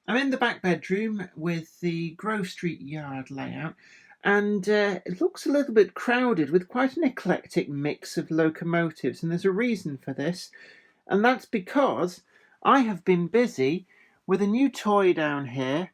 I'm in the back bedroom with the Grove Street yard layout, and it looks a little bit crowded with quite an eclectic mix of locomotives, and there's a reason for this, and that's because I have been busy with a new toy down here.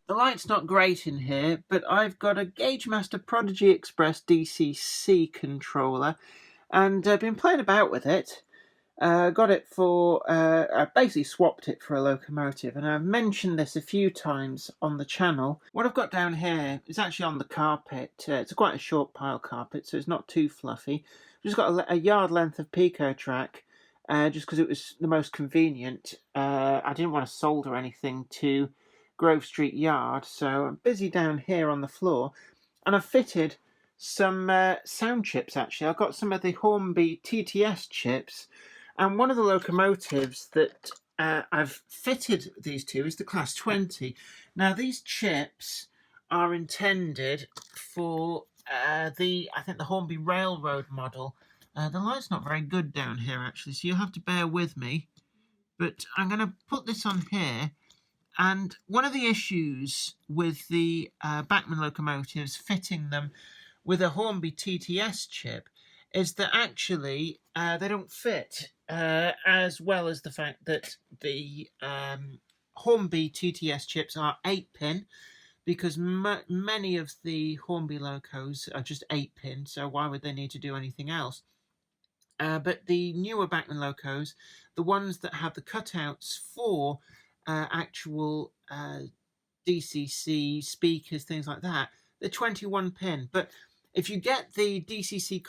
The light's not great in here, but I've got a Gagemaster Prodigy Express DCC controller, and I've been playing about with it. Got it for, I basically swapped it for a locomotive, and I've mentioned this a few times on the channel. What I've got down here is actually on the carpet. It's quite a short pile carpet, so it's not too fluffy. I've just got a yard length of Pico track, just because it was the most convenient. I didn't want to solder anything to Grove Street Yard, so I'm busy down here on the floor, and I've fitted some sound chips. Actually, I've got some of the Hornby TTS chips, and one of the locomotives that I've fitted these to is the Class 20. Now, these chips are intended for I think the Hornby Railroad model. The light's not very good down here, actually, so you'll have to bear with me. But I'm going to put this on here. And one of the issues with the Bachmann locomotives, fitting them with a Hornby TTS chip, is that actually they don't fit, as well as the fact that the Hornby TTS chips are 8-pin, because many of the Hornby locos are just 8-pin, so why would they need to do anything else? But the newer Bachmann locos, the ones that have the cutouts for actual DCC speakers, things like that, they're 21-pin. But if you get the DCC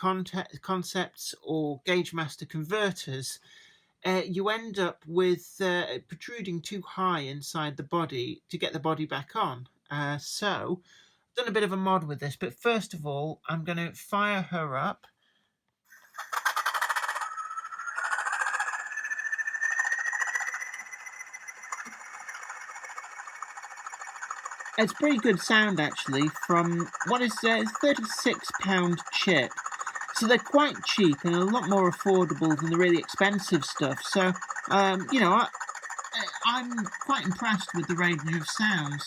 concepts or Gagemaster converters, you end up with protruding too high inside the body to get the body back on. So I've done a bit of a mod with this, but first of all, I'm going to fire her up. It's pretty good sound, actually, from what is a £36 chip. So they're quite cheap and a lot more affordable than the really expensive stuff. So, you know, I'm quite impressed with the range of sounds.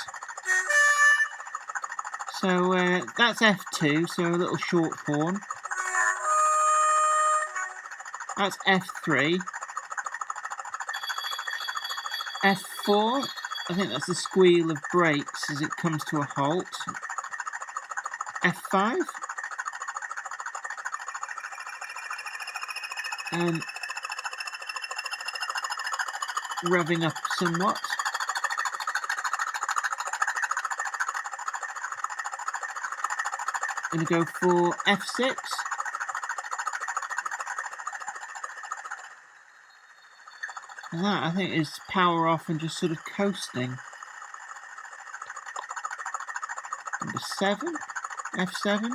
So that's F2, so a little short horn. That's F3. F4. I think that's the squeal of brakes as it comes to a halt. F5. And revving up somewhat. I'm going to go for F6. And that, I think, is power off and just sort of coasting. Number 7, F7. I'm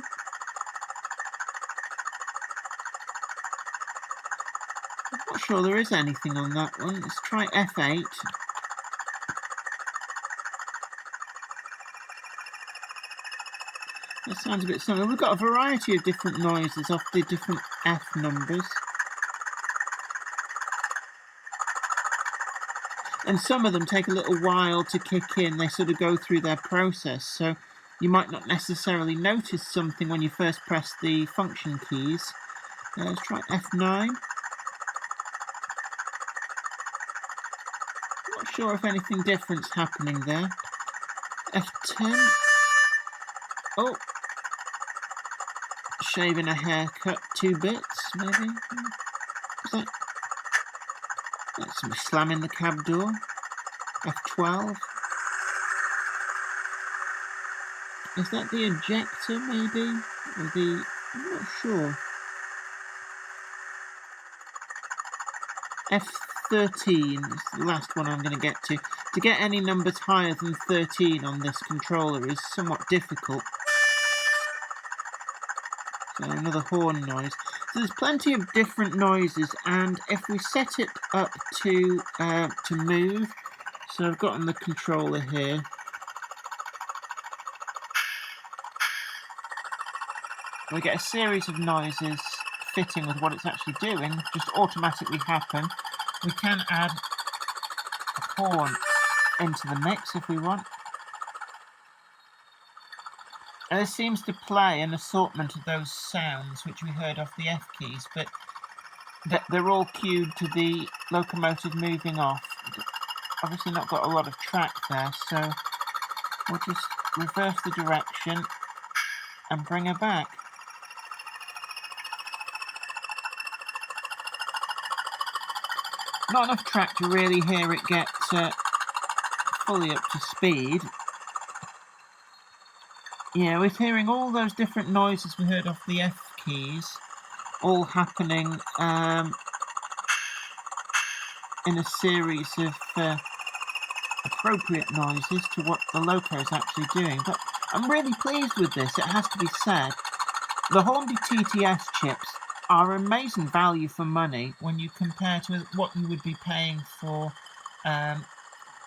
not sure there is anything on that one. Let's try F8. That sounds a bit similar. We've got a variety of different noises off the different F numbers. And some of them take a little while to kick in. They sort of go through their process. So you might not necessarily notice something when you first press the function keys. Let's try F9. Not sure if anything different's happening there. F10. Oh. Shaving a haircut 2 bits, maybe. Is that? That's somebody slamming the cab door. F12. Is that the ejector, maybe? Or the... I'm not sure. F13 is the last one I'm going to get to. To get any numbers higher than 13 on this controller is somewhat difficult. another horn noise. So there's plenty of different noises, and if we set it up to move, so I've got on the controller here. We get a series of noises fitting with what it's actually doing, just automatically happen. We can add a horn into the mix if we want. And this seems to play an assortment of those sounds which we heard off the F keys, but they're all cued to the locomotive moving off. Obviously not got a lot of track there, so we'll just reverse the direction and bring her back. Not enough track to really hear it get fully up to speed. Yeah, we're hearing all those different noises we heard off the F keys, all happening in a series of appropriate noises to what the loco is actually doing. But I'm really pleased with this, it has to be said. The Hornby TTS chips are amazing value for money when you compare to what you would be paying for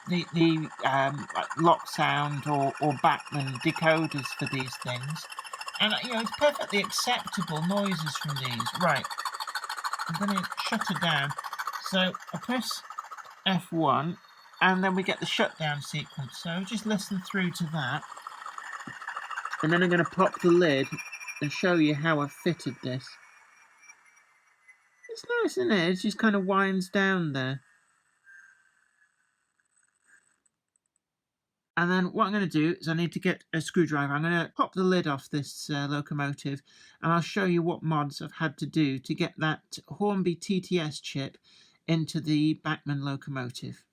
the Lock Sound or Bachmann decoders for these things. And it's perfectly acceptable noises from these. Right, I'm going to shut her down. So I press F1 and then we get the shutdown sequence. So just listen through to that. And then I'm going to pop the lid and show you how I've fitted this. It's nice, isn't it? It just kind of winds down there. And then what I'm going to do is I need to get a screwdriver. I'm going to pop the lid off this locomotive and I'll show you what mods I've had to do to get that Hornby TTS chip into the Bachmann locomotive.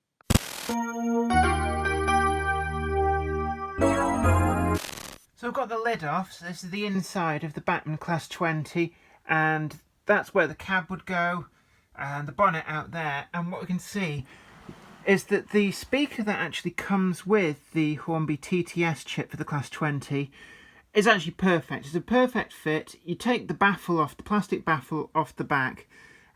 So I've got the lid off. So this is the inside of the Bachmann Class 20 and that's where the cab would go and the bonnet out there. And what we can see is that the speaker that actually comes with the Hornby TTS chip for the Class 20 is actually perfect. It's a perfect fit. You take the baffle off, the plastic baffle off the back.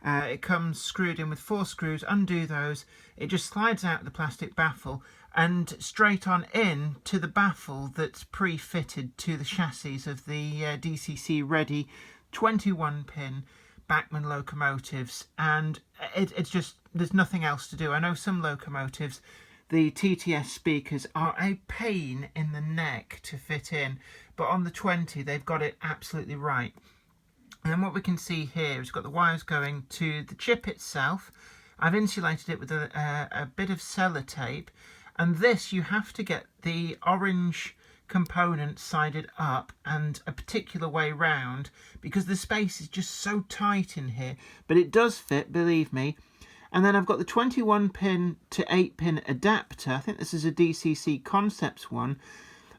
It comes screwed in with 4 screws. Undo those. It just slides out the plastic baffle and straight on in to the baffle that's pre-fitted to the chassis of the DCC ready 21-pin Bachmann locomotives, and it's just, there's nothing else to do. I know some locomotives, the TTS speakers are a pain in the neck to fit in, but on the 20 they've got it absolutely right. And then what we can see here is got the wires going to the chip itself. I've insulated it with a bit of sellotape, and this, you have to get the orange component sided up and a particular way round because the space is just so tight in here, but it does fit, believe me. And then I've got the 21-pin to 8-pin adapter. I think this is a DCC Concepts one,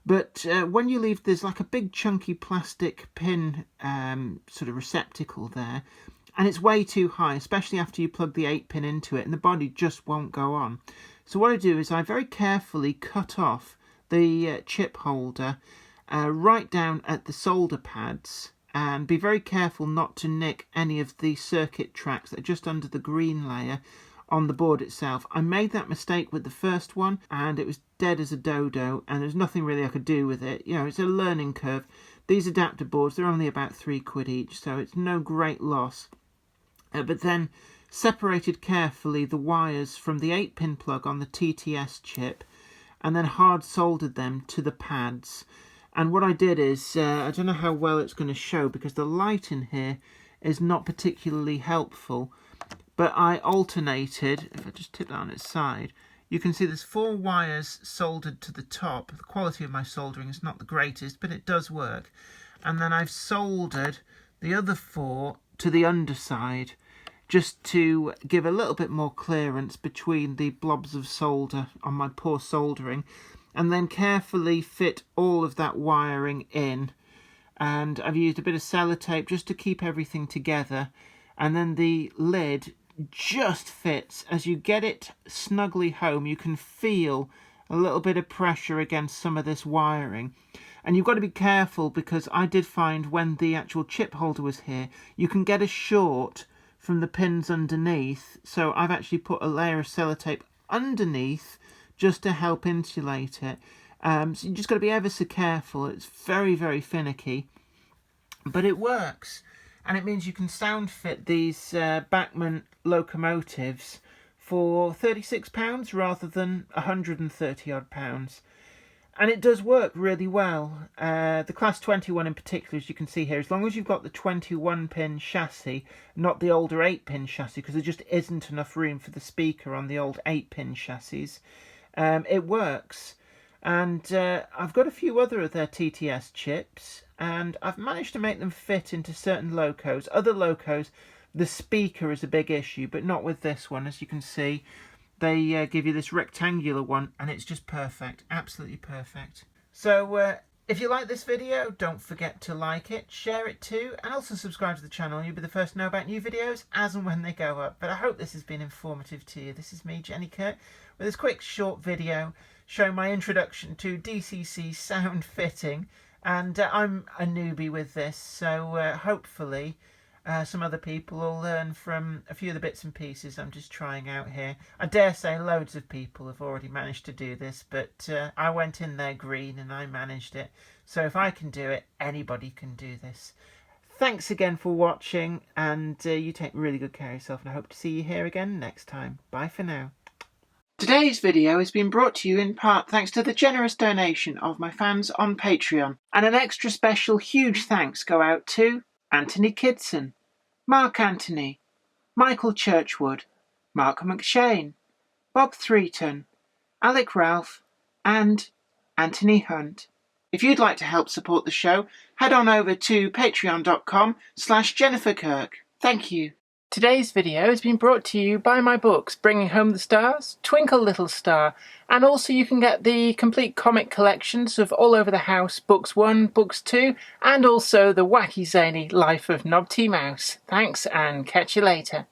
but when you leave, there's like a big chunky plastic pin sort of receptacle there, and it's way too high, especially after you plug the 8-pin into it, and the body just won't go on. So what I do is I very carefully cut off the chip holder right down at the solder pads, and be very careful not to nick any of the circuit tracks that are just under the green layer on the board itself. I made that mistake with the first one and it was dead as a dodo, and there's nothing really I could do with it. It's a learning curve. These adapter boards, they're only about £3 each, so it's no great loss. But then separated carefully the wires from the 8-pin plug on the TTS chip and then hard soldered them to the pads. And what I did is, I don't know how well it's going to show because the light in here is not particularly helpful, but I alternated. If I just tip that on its side, you can see there's 4 wires soldered to the top. The quality of my soldering is not the greatest, but it does work. And then I've soldered the other 4 to the underside, just to give a little bit more clearance between the blobs of solder on my poor soldering, and then carefully fit all of that wiring in. And I've used a bit of sellotape just to keep everything together, and then the lid just fits. As you get it snugly home, you can feel a little bit of pressure against some of this wiring. And you've got to be careful, because I did find when the actual chip holder was here, you can get a short from the pins underneath. So I've actually put a layer of sellotape underneath just to help insulate it. So you just got to be ever so careful. It's very, very finicky, but it works. And it means you can sound fit these Bachmann locomotives for £36 rather than 130 odd pounds. And it does work really well. The Class 21 in particular, as you can see here, as long as you've got the 21-pin chassis, not the older 8-pin chassis, because there just isn't enough room for the speaker on the old 8-pin chassis, it works. And I've got a few other of their TTS chips, and I've managed to make them fit into certain locos. Other locos, the speaker is a big issue, but not with this one. As you can see, they give you this rectangular one, and it's just perfect, absolutely perfect. So if you like this video, don't forget to like it, share it too, and also subscribe to the channel. You'll be the first to know about new videos as and when they go up. But I hope this has been informative to you. This is me, Kirk, with this quick short video showing my introduction to DCC sound fitting. And I'm a newbie with this, so hopefully some other people will learn from a few of the bits and pieces I'm just trying out here. I dare say loads of people have already managed to do this, but I went in there green and I managed it. So if I can do it, anybody can do this. Thanks again for watching, and you take really good care of yourself, and I hope to see you here again next time. Bye for now. Today's video has been brought to you in part thanks to the generous donation of my fans on Patreon. And an extra special huge thanks go out to Anthony Kidson, Mark Anthony, Michael Churchwood, Mark McShane, Bob Threeton, Alec Ralph, and Anthony Hunt. If you'd like to help support the show, head on over to patreon.com/Jennifer Kirk. Thank you. Today's video has been brought to you by my books, Bringing Home the Stars, Twinkle Little Star, and also you can get the complete comic collections of All Over the House, Books 1, Books 2, and also the wacky zany Life of Knob T. Mouse. Thanks, and catch you later.